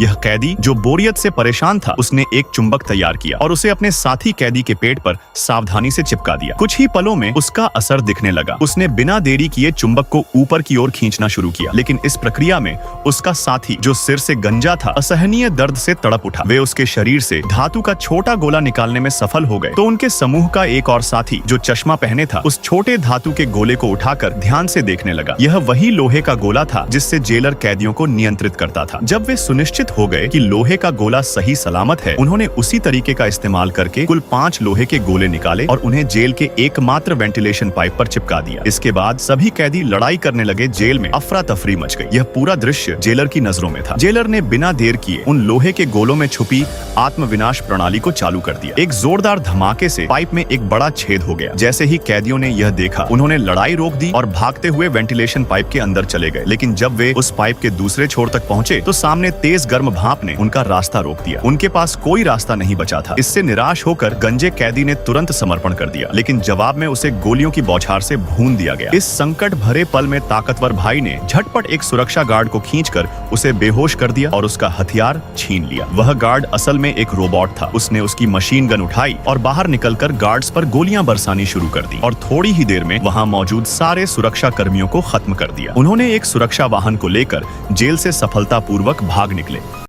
यह कैदी जो बोरियत से परेशान था, उसने एक चुंबक तैयार किया और उसे अपने साथी कैदी के पेट पर सावधानी से चिपका दिया। कुछ ही पलों में उसका असर दिखने लगा। उसने बिना देरी किए चुंबक को ऊपर की ओर खींचना शुरू किया, लेकिन इस प्रक्रिया में उसका साथी जो सिर से गंजा था, असहनीय दर्द से तड़प उठा। वे उसके शरीर से धातु का छोटा गोला निकालने में सफल हो गए तो उनके समूह का एक और साथी जो चश्मा पहने था, उस छोटे धातु के गोले को उठाकर ध्यान से देखने लगा। यह वही लोहे का गोला था जिससे जेलर कैदियों को नियंत्रित करता था। जब वे सुनिश्चित हो गए कि लोहे का गोला सही सलामत है, उन्होंने उसी तरीके का इस्तेमाल करके कुल 5 लोहे के गोले निकाले और उन्हें जेल के एकमात्र वेंटिलेशन पाइप पर चिपका दिया। इसके बाद सभी कैदी लड़ाई करने लगे। जेल में अफरा तफरी मच गई। यह पूरा दृश्य जेलर की नजरों में था। जेलर ने बिना देर किए उन लोहे के गोलों में छुपी आत्मविनाश प्रणाली को चालू कर दिया। एक जोरदार धमाके से पाइप में एक बड़ा छेद हो गया। जैसे ही कैदियों ने यह देखा, उन्होंने लड़ाई रोक दी और भागते हुए वेंटिलेशन पाइप के अंदर चले गए। लेकिन जब वे उस पाइप के दूसरे छोर तक पहुंचे तो सामने तेज गर्म भाप ने उनका रास्ता रोक दिया। उनके पास कोई रास्ता नहीं बचा था। इससे निराश होकर गंजे कैदी ने तुरंत समर्पण कर दिया, लेकिन जवाब में उसे गोलियों की बौछार से भून दिया गया। इस संकट भरे पल में ताकतवर भाई ने झटपट एक सुरक्षा गार्ड को खींचकर उसे बेहोश कर दिया और उसका हथियार छीन लिया। वह गार्ड असल में एक रोबोट था। उसने उसकी मशीन गन उठाई और बाहर निकलकर गार्ड्स पर गोलियां बरसानी शुरू कर दी और थोड़ी ही देर में वहां मौजूद सारे सुरक्षा कर्मियों को खत्म कर दिया। उन्होंने एक सुरक्षा वाहन को लेकर जेल से सफलतापूर्वक भाग निकले।